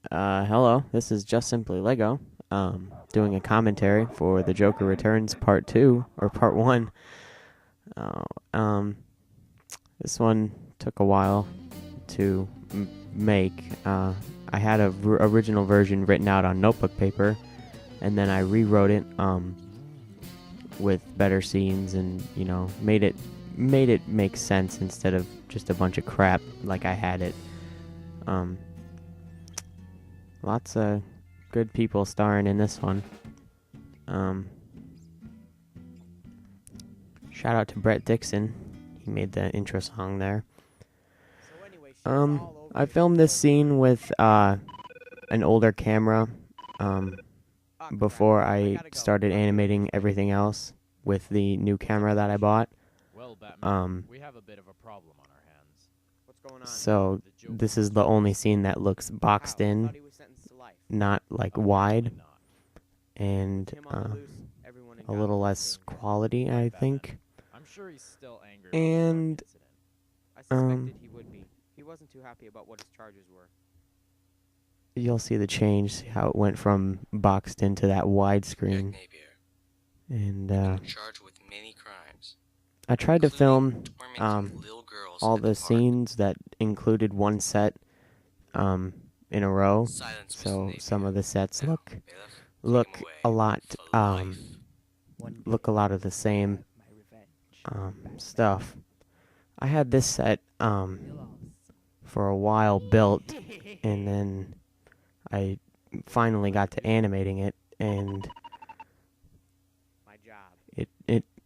Hello, this is Just Simply Lego, doing a commentary for The Joker Returns Part 2, or Part 1. Uh, um, this one took a while to make. I had a original version written out on notebook paper, and then I rewrote it, with better scenes and, made it make sense instead of just a bunch of crap like I had it. Um, Lots of good people starring in this one. Um, Shout out to Brett Dixon. He made the intro song there. I filmed this scene with an older camera before I started animating everything else with the new camera that I bought. Well, Batman, we have a bit of a problem on our hands. What's going on? So this is the only scene that looks boxed in, not like wide, and a little less quality, I think. I'm sure he's still angry. And I suspected he would be. He wasn't too happy about what his charges were. you'll see the change, how it went from boxed into that widescreen. And charged with many crimes. I tried to film Tormenting little girls all at the park. scenes that included one set in a row, Silence was so Napier. some of the sets Now, look bailiff, take look him away a lot for life. look a lot of the same stuff. I had this set for a while built, and then I finally got to animating it, and My job.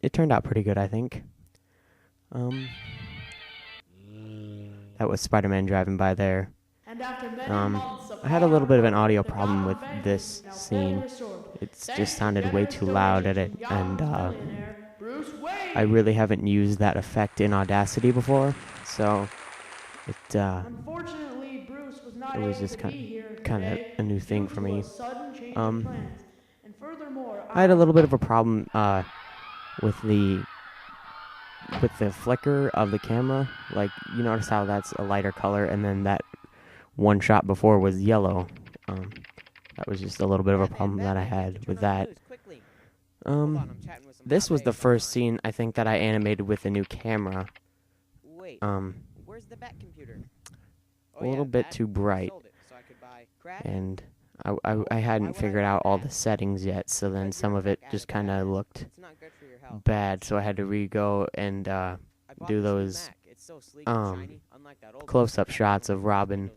it turned out pretty good, I think. That was Spider-Man driving by there. I had a little bit of an audio problem with this scene. It just sounded way too loud at it, and I really haven't used that effect in Audacity before, so it was just kind of a new thing for me. I had a little bit of a problem with the flicker of the camera. Like, you notice how that's a lighter color, and then that one shot before was yellow. That was just a little bit of a problem that I had with that. This was the first scene, I think, that I animated with a new camera. Wait, where's the Bat computer? A little bit too bright, and I hadn't figured out all the settings yet, so then some of it just kind of looked bad, so I had to re-go and do those close-up shots of Robin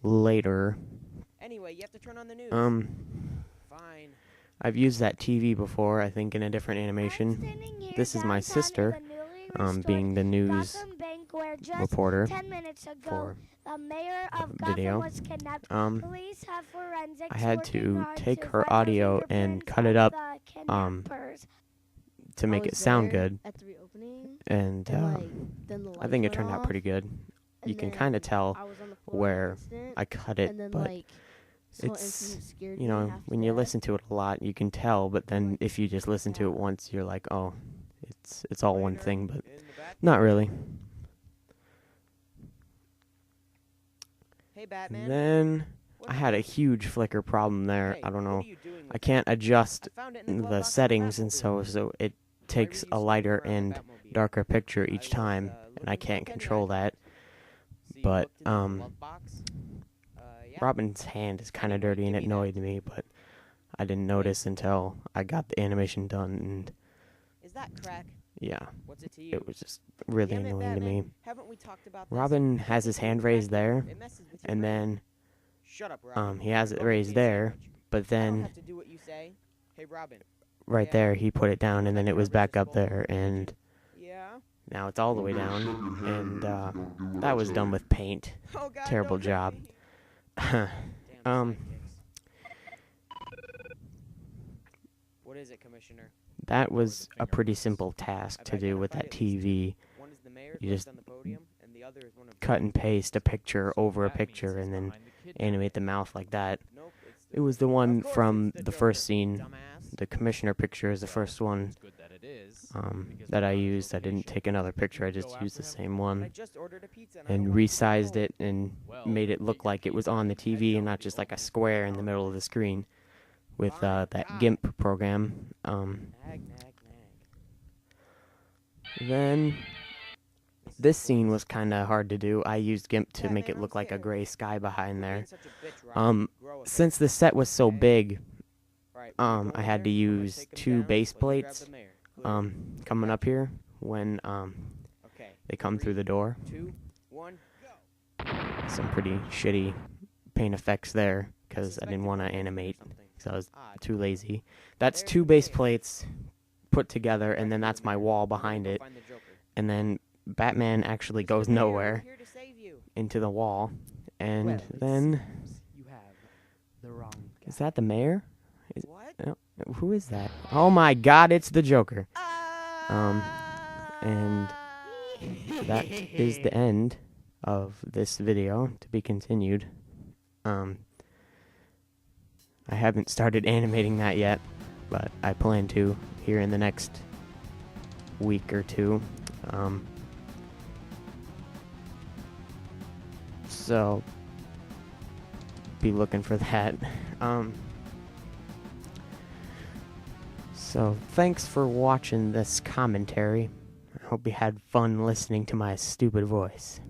later. Anyway, you have to turn on the news. Fine. I've used that TV before, I think, in a different animation. This is my sister, being the news reporter for the mayor of video. Was kidnapped. Police have forensics I had to working take to her find the audio and fingerprints cut it of up the kidnappers. to make it sound good, at the reopening, and then the I think it lights turned went out off, pretty good. You and can then kind of tell I was on the floor where instant, I cut and it, then but this whole it's, incident scared you me know, after when you that. listen to it a lot, you can tell, but then if you just listen to it once, you're like, oh, it's all one thing, but not really. Hey, Batman. Then What I had a huge flicker problem there. Hey, I don't what know. are you doing I with can't adjust I found it in the glove the box of settings, and Batmobile. so it Why takes were you a snooping lighter around the and Batmobile? darker picture I each was, time, and I looking for can't a control pendrive. that. So you But, looked in the glove box? Yeah. Robin's hand is kind of dirty, and it annoyed me, but I didn't notice until I got the animation done, and Is that crack? yeah, What's it to you? it was just really Damn it, annoying to Batman. me. Haven't we talked about this? Robin has his hand raised there, It messes with your and brain. then Shut up, Robin. he has it Go raised get me a there, sandwich. but I don't then have to do what you say. Hey, Robin. right Yeah. there he put it down, and then it was back up there, and Yeah. now it's all the way down, and that was done with paint. Oh God. Terrible don't hurt job. me. Damn Um, sidekicks. What is it, Commissioner? That was a pretty simple task to do with that TV. One is the mayor You who lives just on the podium, and the other is one of cut and paste a picture over a That means picture, he's and then behind the kidnapping. animate the mouth like that. Nope, it's It was the one Of course from it's the Joker, first scene. dumbass. The commissioner picture is the first one. It's good that it is. that I used. I didn't take another picture. I just used the same I one just ordered a pizza and I and don't want it to go resized home. it and Well, made it look we like can it was keep on the it and TV tell and not people just like a who's square in going the on. middle of the screen with Alright, that God. GIMP program. Nag, nag, nag. Then this scene was kind of hard to do. I used GIMP to Yeah, make man, it look like a scared. gray sky behind Quit being there. such a bitch, Ryan. Grow a pair. Since the set was so Okay. big, Right, when you go I in had to there, I'm gonna use take 'em 2 down base until you grab plates the mayor. Clear. coming up here when Okay. they come through the 3, door. 2, 1, go. Some pretty shitty paint effects there I because I suspect didn't you're want to going in or animate something. because I was Odd. too lazy. That's There's 2 the base mayor. plates put together, and then Grab that's the my mayor. wall I'm gonna behind go it. find the Joker. And then Batman actually Mr. goes Mayor, we're nowhere here to save you. into the wall. And Well, it then, seems you have the wrong guy. is that the mayor? What? Who is that? Oh my god, it's the Joker. And that is the end of this video, to be continued. I haven't started animating that yet, but I plan to here in the next week or two. So be looking for that. So thanks for watching this commentary. I hope you had fun listening to my stupid voice.